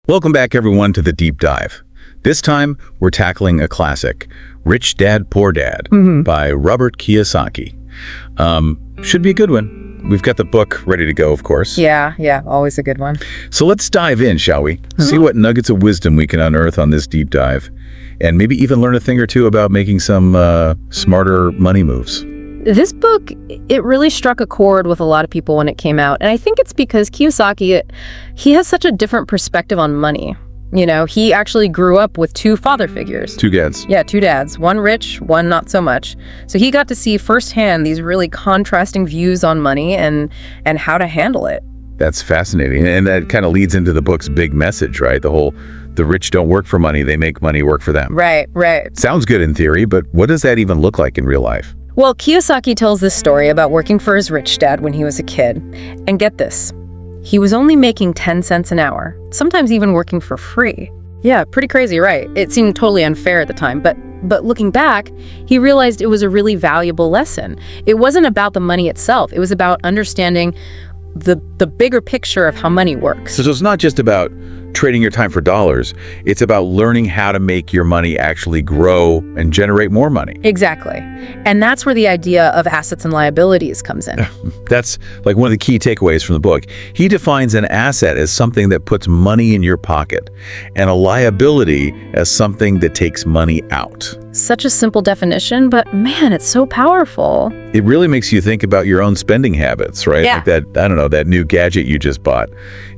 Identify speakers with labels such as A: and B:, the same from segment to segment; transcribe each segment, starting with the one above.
A: Welcome back, everyone, to the Deep Dive. This time, we're tackling a classic, Rich Dad, Poor Dad, by Robert Kiyosaki. Should be a good one. We've got the book ready to go, of course.
B: Yeah, always a good one.
A: So let's dive in, shall we? See what nuggets of wisdom we can unearth on this deep dive, and maybe even learn a thing or two about making some smarter money moves.
B: This book, it really struck a chord with a lot of people when it came out. And I think it's because Kiyosaki, he has such a different perspective on money. You know, he actually grew up with two father figures.
A: Two dads.
B: Yeah, two dads. One rich, one not so much. So he got to see firsthand these really contrasting views on money and how to handle it.
A: That's fascinating. And that kind of leads into the book's big message, right? The rich don't work for money, they make money work for them.
B: Right.
A: Sounds good in theory, but what does that even look like in real life?
B: Well, Kiyosaki tells this story about working for his rich dad when he was a kid. And get this, he was only making 10 cents an hour, sometimes even working for free. Yeah, pretty crazy, right? It seemed totally unfair at the time, but looking back, he realized it was a really valuable lesson. It wasn't about the money itself. It was about understanding the bigger picture of how money works.
A: So it's not just about trading your time for dollars. It's about learning how to make your money actually grow and generate more money.
B: Exactly. And that's where the idea of assets and liabilities comes in.
A: That's like one of the key takeaways from the book. He defines an asset as something that puts money in your pocket and a liability as something that takes money out.
B: Such a simple definition, but man, it's so powerful.
A: It really makes you think about your own spending habits, right?
B: Yeah.
A: Like that new gadget you just bought.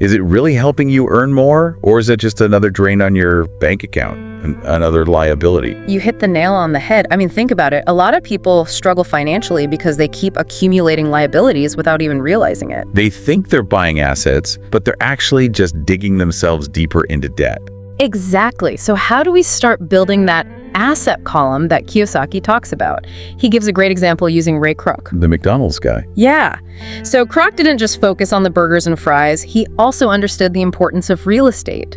A: Is it really helping you earn more, or is it just another drain on your bank account, another liability?
B: You hit the nail on the head. I mean, think about it. A lot of people struggle financially because they keep accumulating liabilities without even realizing it.
A: They think they're buying assets, but they're actually just digging themselves deeper into debt.
B: Exactly. So how do we start building that asset column that Kiyosaki talks about? He gives a great example using Ray Kroc.
A: The McDonald's guy.
B: Yeah. So Kroc didn't just focus on the burgers and fries, he also understood the importance of real estate.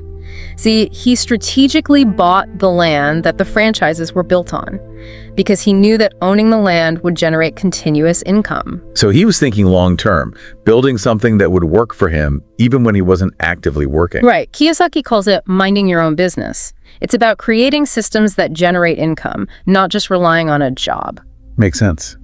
B: See, he strategically bought the land that the franchises were built on because he knew that owning the land would generate continuous income.
A: So he was thinking long-term, building something that would work for him even when he wasn't actively working.
B: Right. Kiyosaki calls it minding your own business. It's about creating systems that generate income, not just relying on a job.
A: Makes sense.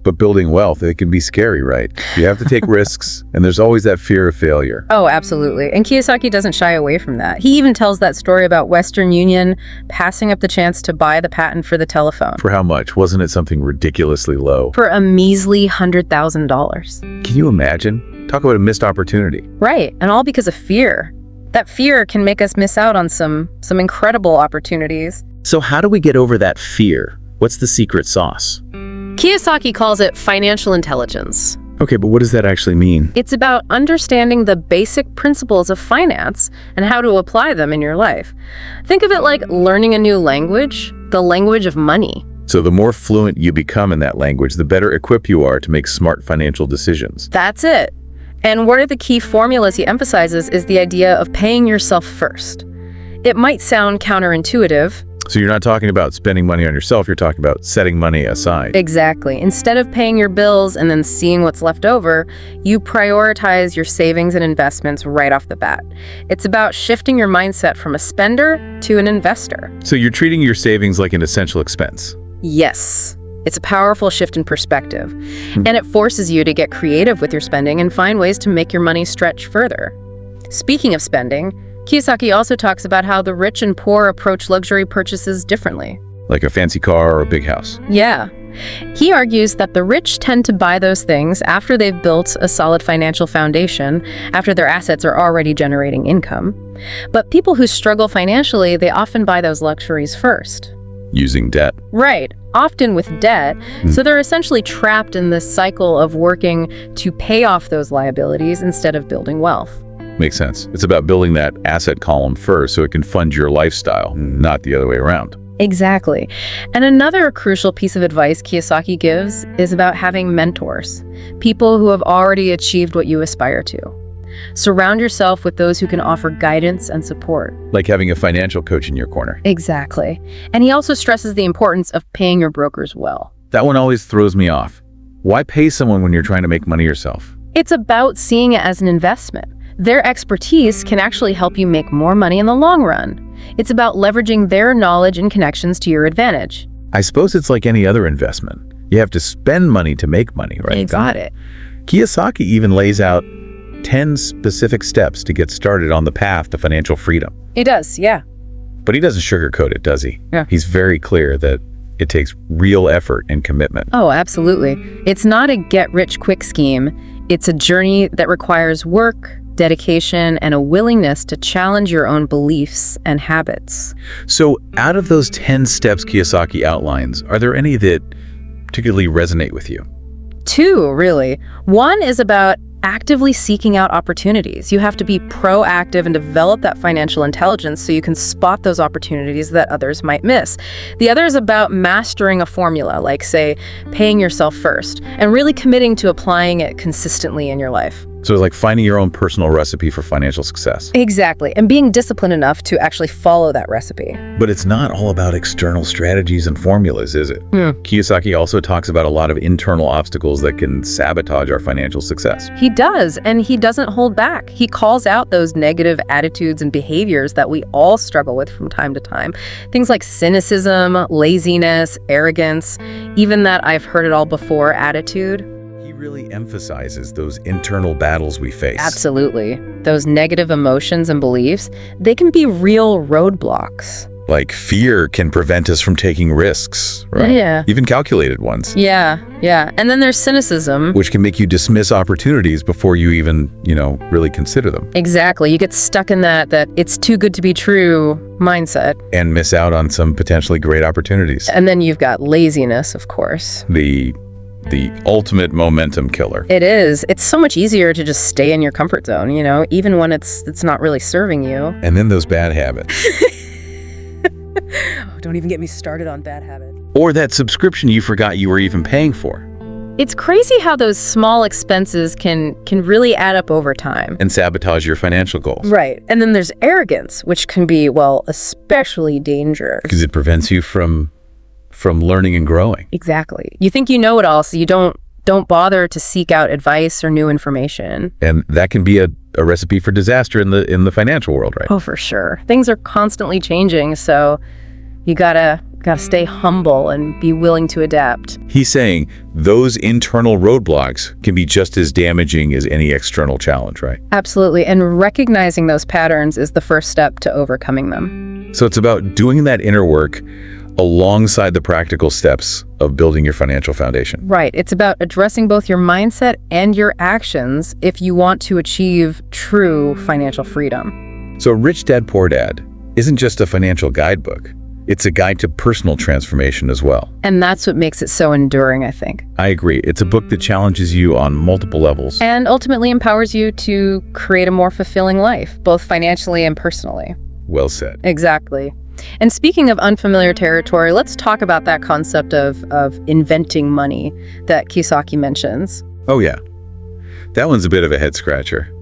A: But building wealth, it can be scary, right? You have to take risks, and there's always that fear of failure.
B: Oh, absolutely. And Kiyosaki doesn't shy away from that. He even tells that story about Western Union passing up the chance to buy the patent for the telephone.
A: For how much? Wasn't it something ridiculously low?
B: For a measly $100,000.
A: Can you imagine? Talk about a missed opportunity.
B: Right, and all because of fear. That fear can make us miss out on some incredible opportunities.
A: So how do we get over that fear? What's the secret sauce?
B: Kiyosaki calls it financial intelligence.
A: Okay, but what does that actually mean?
B: It's about understanding the basic principles of finance and how to apply them in your life. Think of it like learning a new language, the language of money.
A: So the more fluent you become in that language, the better equipped you are to make smart financial decisions.
B: That's it. And one of the key formulas he emphasizes is the idea of paying yourself first. It might sound counterintuitive.
A: So you're not talking about spending money on yourself, you're talking about setting money aside.
B: Exactly. Instead of paying your bills and then seeing what's left over, you prioritize your savings and investments right off the bat. It's about shifting your mindset from a spender to an investor.
A: So you're treating your savings like an essential expense.
B: Yes. It's a powerful shift in perspective. And it forces you to get creative with your spending and find ways to make your money stretch further. Speaking of spending, Kiyosaki also talks about how the rich and poor approach luxury purchases differently.
A: Like a fancy car or a big house.
B: Yeah. He argues that the rich tend to buy those things after they've built a solid financial foundation, after their assets are already generating income. But people who struggle financially, they often buy those luxuries first.
A: Using debt.
B: Right, often with debt. So they're essentially trapped in this cycle of working to pay off those liabilities instead of building wealth.
A: Makes sense. It's about building that asset column first so it can fund your lifestyle, not the other way around.
B: Exactly. And another crucial piece of advice Kiyosaki gives is about having mentors, people who have already achieved what you aspire to. Surround yourself with those who can offer guidance and support.
A: Like having a financial coach in your corner.
B: Exactly. And he also stresses the importance of paying your brokers well.
A: That one always throws me off. Why pay someone when you're trying to make money yourself?
B: It's about seeing it as an investment. Their expertise can actually help you make more money in the long run. It's about leveraging their knowledge and connections to your advantage.
A: I suppose it's like any other investment. You have to spend money to make money, right?
B: Got it.
A: Kiyosaki even lays out 10 specific steps to get started on the path to financial freedom.
B: It does, yeah.
A: But he doesn't sugarcoat it, does he?
B: Yeah.
A: He's very clear that it takes real effort and commitment.
B: Oh, absolutely. It's not a get-rich-quick scheme. It's a journey that requires work, dedication, and a willingness to challenge your own beliefs and habits.
A: So out of those 10 steps Kiyosaki outlines, are there any that particularly resonate with you?
B: 2, really. 1 is about actively seeking out opportunities. You have to be proactive and develop that financial intelligence so you can spot those opportunities that others might miss. The other is about mastering a formula, like, say, paying yourself first, and really committing to applying it consistently in your life.
A: So it's like finding your own personal recipe for financial success.
B: Exactly, and being disciplined enough to actually follow that recipe.
A: But it's not all about external strategies and formulas, is it? Kiyosaki also talks about a lot of internal obstacles that can sabotage our financial success.
B: He does, and he doesn't hold back. He calls out those negative attitudes and behaviors that we all struggle with from time to time. Things like cynicism, laziness, arrogance, even that "I've heard it all before" attitude.
A: He really emphasizes those internal battles we face.
B: Absolutely. Those negative emotions and beliefs, they can be real roadblocks.
A: Like fear can prevent us from taking risks, right?
B: Yeah.
A: Even calculated ones.
B: Yeah. And then there's cynicism.
A: Which can make you dismiss opportunities before you even, really consider them.
B: Exactly. You get stuck in that it's too good to be true mindset.
A: And miss out on some potentially great opportunities.
B: And then you've got laziness, of course.
A: The ultimate momentum killer.
B: It is. It's so much easier to just stay in your comfort zone, even when it's not really serving you.
A: And then those bad habits.
B: Oh, don't even get me started on bad habits.
A: Or that subscription you forgot you were even paying for.
B: It's crazy how those small expenses can really add up over time.
A: And sabotage your financial goals.
B: Right. And then there's arrogance, which can be, especially dangerous.
A: Because it prevents you from learning and growing.
B: Exactly. You think you know it all, so you don't bother to seek out advice or new information.
A: And that can be a recipe for disaster in the financial world, right?
B: Oh, for sure. Things are constantly changing, so you gotta stay humble and be willing to adapt.
A: He's saying those internal roadblocks can be just as damaging as any external challenge, right?
B: Absolutely. And recognizing those patterns is the first step to overcoming them.
A: So it's about doing that inner work alongside the practical steps of building your financial foundation.
B: Right. It's about addressing both your mindset and your actions if you want to achieve true financial freedom.
A: So Rich Dad, Poor Dad isn't just a financial guidebook. It's a guide to personal transformation as well.
B: And that's what makes it so enduring, I think.
A: I agree. It's a book that challenges you on multiple levels.
B: And ultimately empowers you to create a more fulfilling life, both financially and personally.
A: Well said.
B: Exactly. And speaking of unfamiliar territory, let's talk about that concept of inventing money that Kiyosaki mentions.
A: Oh yeah. That one's a bit of a head scratcher.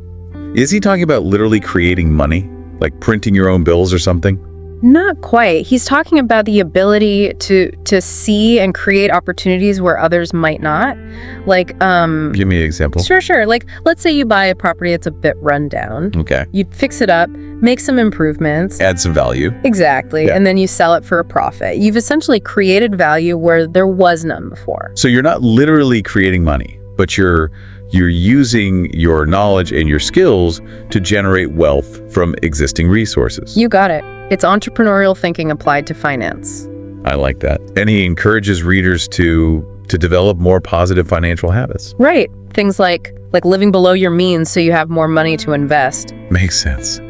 A: Is he talking about literally creating money? Like printing your own bills or something?
B: Not quite. He's talking about the ability to see and create opportunities where others might not. Like,
A: Give me an example.
B: Sure. Like, let's say you buy a property that's a bit run down.
A: Okay.
B: You fix it up, make some improvements.
A: Add some value.
B: Exactly.
A: Yeah.
B: And then you sell it for a profit. You've essentially created value where there was none before.
A: So you're not literally creating money, but you're using your knowledge and your skills to generate wealth from existing resources.
B: You got it. It's entrepreneurial thinking applied to finance.
A: I like that. And he encourages readers to develop more positive financial habits.
B: Right. Things like living below your means so you have more money to invest.
A: Makes sense.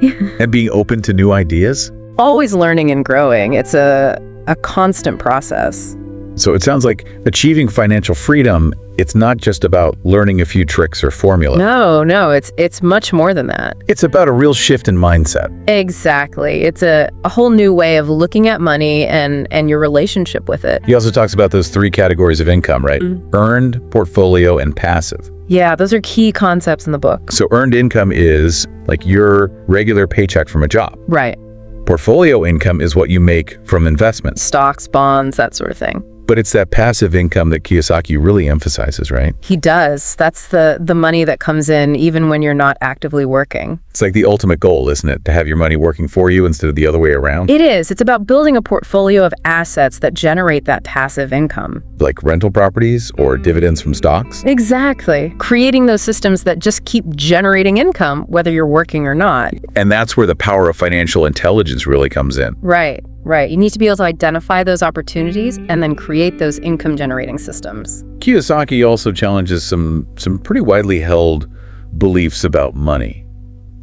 A: And being open to new ideas.
B: Always learning and growing. It's a constant process.
A: So it sounds like achieving financial freedom, it's not just about learning a few tricks or formula.
B: No, it's much more than that.
A: It's about a real shift in mindset.
B: Exactly. It's a whole new way of looking at money and your relationship with it.
A: He also talks about those 3 categories of income, right?
B: Mm-hmm.
A: Earned, portfolio, and passive.
B: Yeah, those are key concepts in the book.
A: So earned income is like your regular paycheck from a job.
B: Right.
A: Portfolio income is what you make from investments.
B: Stocks, bonds, that sort of thing.
A: But it's that passive income that Kiyosaki really emphasizes, right?
B: He does. That's the money that comes in even when you're not actively working.
A: It's like the ultimate goal, isn't it? To have your money working for you instead of the other way around?
B: It is. It's about building a portfolio of assets that generate that passive income.
A: Like rental properties or dividends from stocks?
B: Exactly. Creating those systems that just keep generating income, whether you're working or not.
A: And that's where the power of financial intelligence really comes in.
B: Right. You need to be able to identify those opportunities and then create those income-generating systems.
A: Kiyosaki also challenges some pretty widely held beliefs about money,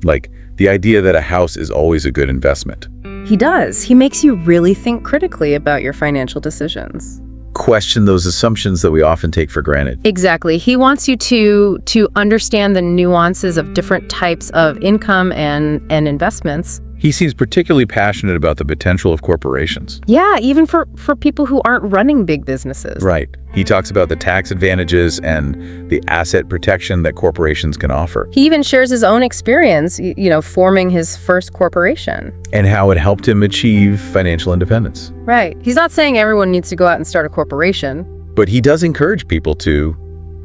A: like the idea that a house is always a good investment.
B: He does. He makes you really think critically about your financial decisions.
A: Question those assumptions that we often take for granted.
B: Exactly. He wants you to understand the nuances of different types of income and investments.
A: He seems particularly passionate about the potential of corporations.
B: Yeah, even for people who aren't running big businesses.
A: Right. He talks about the tax advantages and the asset protection that corporations can offer.
B: He even shares his own experience, forming his first corporation.
A: And how it helped him achieve financial independence.
B: Right. He's not saying everyone needs to go out and start a corporation.
A: But he does encourage people to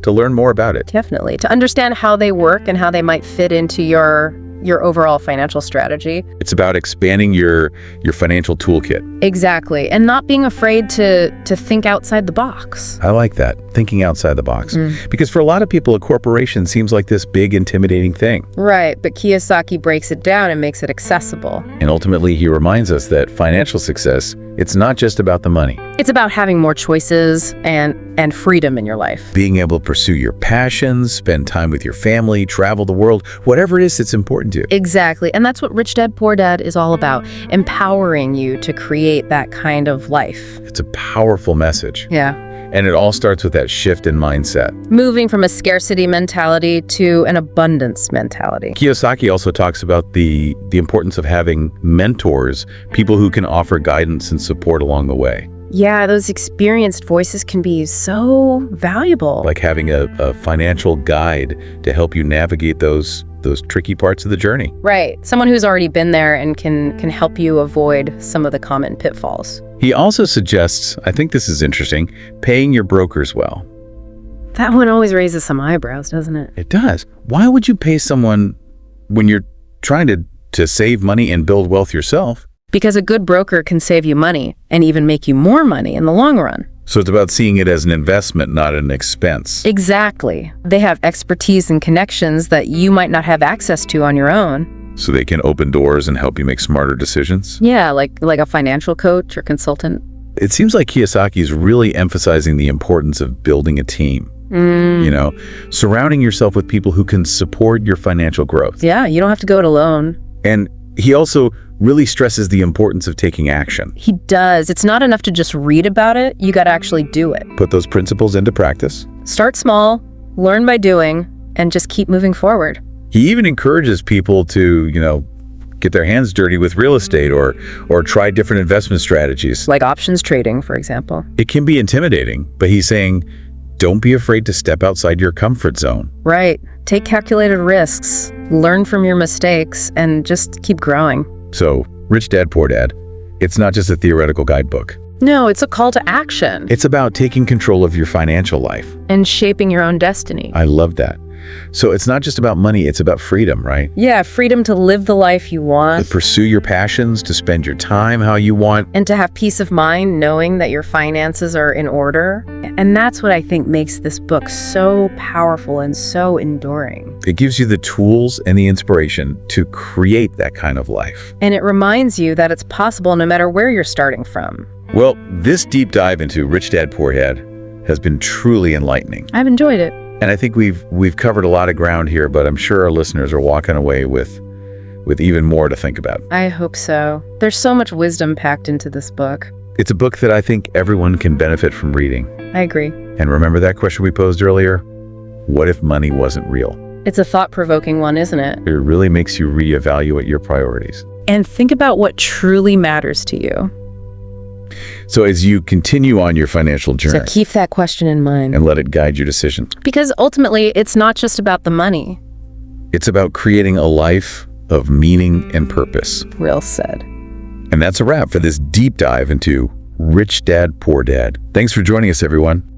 A: learn more about it.
B: Definitely. To understand how they work and how they might fit into your overall financial strategy.
A: It's about expanding your financial toolkit.
B: Exactly. And not being afraid to think outside the box.
A: I like that, thinking outside the box. Because for a lot of people, a corporation seems like this big, intimidating thing.
B: Right. But Kiyosaki breaks it down and makes it accessible.
A: And ultimately, he reminds us that financial success, it's not just about the money.
B: It's about having more choices and freedom in your life.
A: Being able to pursue your passions, spend time with your family, travel the world, whatever it is that's important to you.
B: Exactly. And that's what Rich Dad, Poor Dad is all about, empowering you to create that kind of life.
A: It's a powerful message.
B: Yeah.
A: And it all starts with that shift in mindset.
B: Moving from a scarcity mentality to an abundance mentality.
A: Kiyosaki also talks about the importance of having mentors, people who can offer guidance and support along the way.
B: Yeah, those experienced voices can be so valuable.
A: Like having a financial guide to help you navigate those tricky parts of the journey.
B: Right. Someone who's already been there and can help you avoid some of the common pitfalls.
A: He also suggests, I think this is interesting, paying your brokers well.
B: That one always raises some eyebrows, doesn't it?
A: It does. Why would you pay someone when you're trying to save money and build wealth yourself?
B: Because a good broker can save you money and even make you more money in the long run.
A: So it's about seeing it as an investment, not an expense.
B: Exactly. They have expertise and connections that you might not have access to on your own.
A: So they can open doors and help you make smarter decisions?
B: Yeah, like a financial coach or consultant.
A: It seems like Kiyosaki is really emphasizing the importance of building a team. Surrounding yourself with people who can support your financial growth.
B: Yeah, you don't have to go it alone.
A: And he also really stresses the importance of taking action.
B: He does. It's not enough to just read about it. You got to actually do it.
A: Put those principles into practice.
B: Start small, learn by doing, and just keep moving forward.
A: He even encourages people to, get their hands dirty with real estate or try different investment strategies.
B: Like options trading, for example.
A: It can be intimidating, but he's saying, don't be afraid to step outside your comfort zone.
B: Right. Take calculated risks, learn from your mistakes, and just keep growing.
A: So, Rich Dad, Poor Dad, it's not just a theoretical guidebook.
B: No, it's a call to action.
A: It's about taking control of your financial life.
B: And shaping your own destiny.
A: I love that. So it's not just about money, it's about freedom, right?
B: Yeah, freedom to live the life you want.
A: To pursue your passions, to spend your time how you want.
B: And to have peace of mind knowing that your finances are in order. And that's what I think makes this book so powerful and so enduring.
A: It gives you the tools and the inspiration to create that kind of life.
B: And it reminds you that it's possible no matter where you're starting from.
A: Well, this deep dive into Rich Dad, Poor Dad has been truly enlightening.
B: I've enjoyed it.
A: And I think we've covered a lot of ground here, but I'm sure our listeners are walking away with even more to think about.
B: I hope so. There's so much wisdom packed into this book.
A: It's a book that I think everyone can benefit from reading.
B: I agree.
A: And remember that question we posed earlier? What if money wasn't real?
B: It's a thought-provoking one, isn't it?
A: It really makes you reevaluate your priorities.
B: And think about what truly matters to you.
A: So as you continue on your financial journey,
B: So keep that question in mind.
A: and let it guide your decisions.
B: Because ultimately, it's not just about the money.
A: It's about creating a life of meaning and purpose.
B: Real said.
A: And that's a wrap for this deep dive into Rich Dad, Poor Dad. Thanks for joining us, everyone.